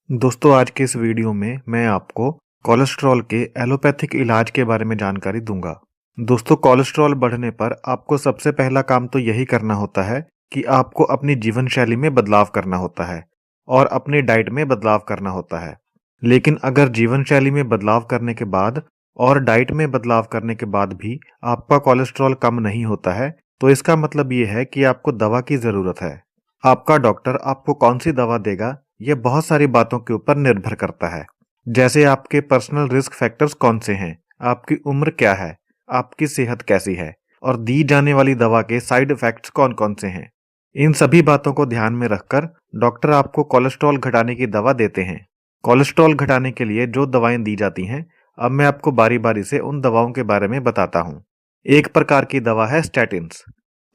दोस्तों आज के इस वीडियो में मैं आपको कोलेस्ट्रॉल के एलोपैथिक इलाज के बारे में जानकारी दूंगा। दोस्तों कोलेस्ट्रॉल बढ़ने पर आपको सबसे पहला काम तो यही करना होता है कि आपको अपनी जीवन शैली में बदलाव करना होता है और अपनी डाइट में बदलाव करना होता है। लेकिन अगर जीवन शैली में बदलाव करने के बाद और डाइट में बदलाव करने के बाद भी आपका कोलेस्ट्रॉल कम नहीं होता है तो इसका मतलब ये है कि आपको दवा की जरूरत है। आपका डॉक्टर आपको कौन सी दवा देगा यह बहुत सारी बातों के ऊपर निर्भर करता है। जैसे आपके पर्सनल रिस्क फैक्टर्स कौन से हैं, आपकी उम्र क्या है, आपकी सेहत कैसी है और दी जाने वाली दवा के साइड इफेक्ट्स कौन कौन से हैं। इन सभी बातों को ध्यान में रखकर डॉक्टर आपको कोलेस्ट्रॉल घटाने की दवा देते हैं। कोलेस्ट्रॉल घटाने के लिए जो दवाएं दी जाती हैं, अब मैं आपको बारी बारी से उन दवाओं के बारे में बताता हूँ। एक प्रकार की दवा है स्टैटिन्स।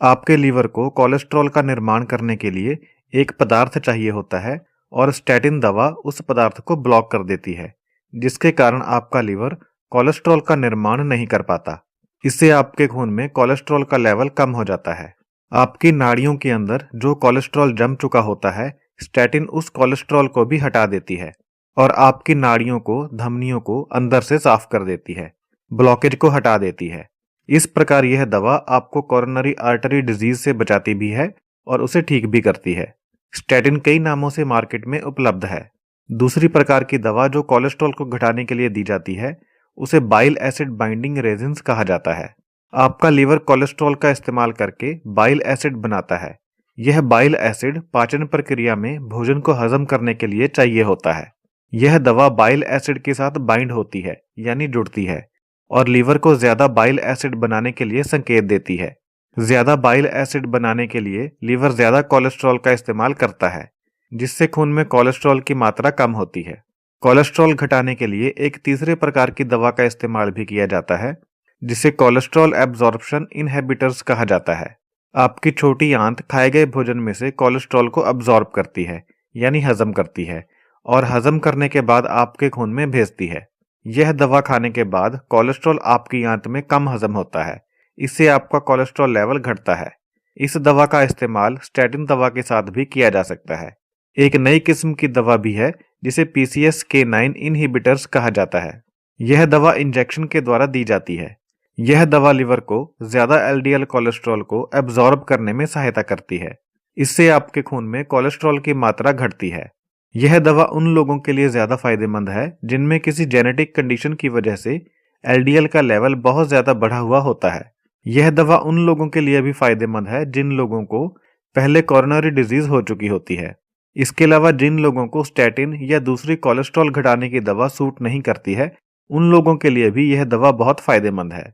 आपके लीवर को कोलेस्ट्रॉल का निर्माण करने के लिए एक पदार्थ चाहिए होता है और स्टैटिन दवा उस पदार्थ को ब्लॉक कर देती है, जिसके कारण आपका लीवर कोलेस्ट्रॉल का निर्माण नहीं कर पाता। इससे आपके खून में कोलेस्ट्रॉल का लेवल कम हो जाता है। आपकी नाड़ियों के अंदर जो कोलेस्ट्रॉल जम चुका होता है, स्टैटिन उस कोलेस्ट्रॉल को भी हटा देती है और आपकी नाड़ियों को, धमनियों को अंदर से साफ कर देती है, ब्लॉकेज को हटा देती है। इस प्रकार यह दवा आपको कोरोनरी आर्टरी डिजीज से बचाती भी है और उसे ठीक भी करती है। स्टैटिन कई नामों से मार्केट में उपलब्ध है। दूसरी प्रकार की दवा जो कोलेस्ट्रॉल को घटाने के लिए दी जाती है, उसे बाइल एसिड बाइंडिंग रेजिन्स कहा जाता है। आपका लीवर कोलेस्ट्रॉल का इस्तेमाल करके बाइल एसिड बनाता है। यह बाइल एसिड पाचन प्रक्रिया में भोजन को हजम करने के लिए चाहिए होता है। यह दवा बाइल एसिड के साथ बाइंड होती है, यानी जुड़ती है, और लीवर को ज्यादा बाइल एसिड बनाने के लिए संकेत देती है। ज्यादा बाइल एसिड बनाने के लिए लीवर ज्यादा कोलेस्ट्रॉल का इस्तेमाल करता है, जिससे खून में कोलेस्ट्रॉल की मात्रा कम होती है। कोलेस्ट्रॉल घटाने के लिए एक तीसरे प्रकार की दवा का इस्तेमाल भी किया जाता है, जिसे कोलेस्ट्रॉल एब्जॉर्प्शन इनहिबिटर्स कहा जाता है। आपकी छोटी आंत खाए गए भोजन में से कोलेस्ट्रॉल को अब्जॉर्ब करती है, यानी हजम करती है, और हजम करने के बाद आपके खून में भेजती है। यह दवा खाने के बाद कोलेस्ट्रॉल आपकी आंत में कम हजम होता है। इससे आपका कोलेस्ट्रॉल लेवल घटता है। इस दवा का इस्तेमाल स्टैटिन दवा के साथ भी किया जा सकता है। एक नई किस्म की दवा भी है जिसे PCSK9 इनहिबिटर्स कहा जाता है। यह दवा इंजेक्शन के द्वारा दी जाती है। यह दवा लिवर को ज्यादा LDL कोलेस्ट्रॉल को एब्जॉर्ब करने में सहायता करती है। इससे आपके खून में कोलेस्ट्रॉल की मात्रा घटती है। यह दवा उन लोगों के लिए ज्यादा फायदेमंद है जिनमें किसी जेनेटिक कंडीशन की वजह से LDL का लेवल बहुत ज्यादा बढ़ा हुआ होता है। यह दवा उन लोगों के लिए भी फायदेमंद है जिन लोगों को पहले कोरोनरी डिजीज हो चुकी होती है। इसके अलावा जिन लोगों को स्टैटिन या दूसरी कोलेस्ट्रॉल घटाने की दवा सूट नहीं करती है, उन लोगों के लिए भी यह दवा बहुत फायदेमंद है।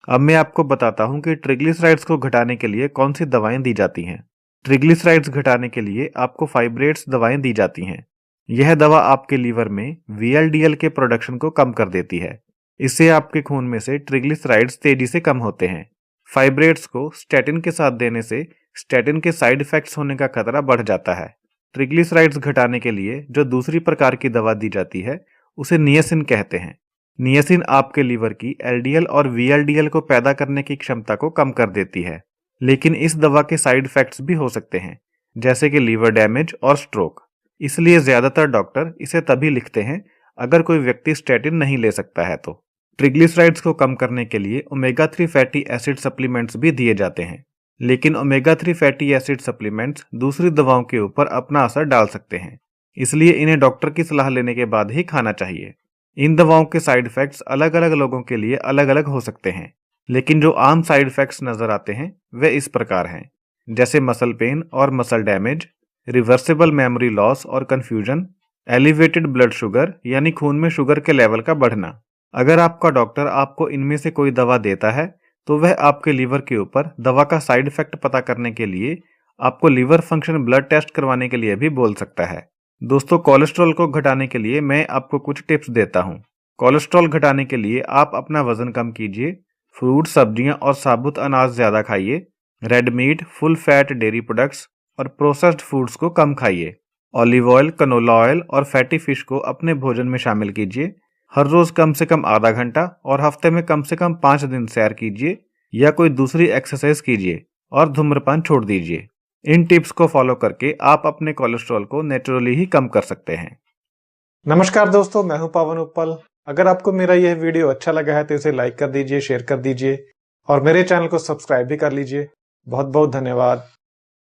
अब मैं आपको बताता हूं कि ट्रिग्लिसराइड्स को घटाने के लिए कौन सी दवाएं दी जाती हैं। ट्रिग्लिसराइड्स घटाने के लिए आपको फाइब्रेट्स दवाएं दी जाती हैं। यह दवा आपके लीवर में VLDL के प्रोडक्शन को कम कर देती है। इससे आपके खून में से ट्रिग्लिसराइड्स तेजी से कम होते हैं। फाइब्रेट्स को स्टैटिन के साथ देने से स्टैटिन के साइड इफेक्ट्स होने का खतरा बढ़ जाता है। ट्रिग्लिसराइड्स घटाने के लिए जो दूसरी प्रकार की दवा दी जाती है, उसे नियासिन कहते हैं। नियासिन आपके लीवर की LDL और VLDL को पैदा करने की क्षमता को कम कर देती है। लेकिन इस दवा के साइड इफेक्ट्स भी हो सकते हैं, जैसे कि लीवर डैमेज और स्ट्रोक। इसलिए ज्यादातर डॉक्टर इसे तभी लिखते हैं अगर कोई व्यक्ति स्टैटिन नहीं ले सकता है तो। ट्रिग्लिसराइड्स को कम करने के लिए ओमेगा 3 फैटी एसिड सप्लीमेंट्स भी दिए जाते हैं, लेकिन ओमेगा 3 फैटी एसिड सप्लीमेंट्स दूसरी दवाओं के ऊपर अपना असर डाल सकते हैं, इसलिए इन्हें डॉक्टर की सलाह लेने के बाद ही खाना चाहिए। इन दवाओं के साइड इफेक्ट्स अलग अलग लोगों के लिए अलग अलग हो सकते हैं, लेकिन जो आम साइड इफेक्ट्स नजर आते हैं वे इस प्रकार हैं, जैसे मसल पेन और muscle damage, reversible memory loss और कंफ्यूजन, एलिवेटेड ब्लड शुगर यानी खून में शुगर के लेवल का बढ़ना। अगर आपका डॉक्टर आपको इनमें से कोई दवा देता है तो वह आपके लीवर के ऊपर दवा का साइड इफेक्ट पता करने के लिए आपको लीवर फंक्शन ब्लड टेस्ट करवाने के लिए भी बोल सकता है। दोस्तों, कोलेस्ट्रॉल को घटाने के लिए मैं आपको कुछ टिप्स देता हूँ। कोलेस्ट्रॉल घटाने के लिए आप अपना वजन कम कीजिए, फ्रूट, सब्जियां और साबुत अनाज ज्यादा खाइए, red meat, full fat dairy products और प्रोसेस्ड फूड्स को कम खाइए। ऑलिव ऑयल, कनोला ऑयल और फैटी फिश को अपने भोजन में शामिल कीजिए। हर रोज कम से कम आधा घंटा और हफ्ते में कम से कम 5 दिन सैर कीजिए या कोई दूसरी एक्सरसाइज कीजिए और धूम्रपान छोड़ दीजिए। इन टिप्स को फॉलो करके आप अपने कोलेस्ट्रॉल को नेचुरली ही कम कर सकते हैं। नमस्कार दोस्तों, मैं हूं पावन उपल। अगर आपको मेरा यह वीडियो अच्छा लगा है तो इसे लाइक कर दीजिए, शेयर कर दीजिए और मेरे चैनल को सब्सक्राइब भी कर लीजिए। बहुत बहुत धन्यवाद।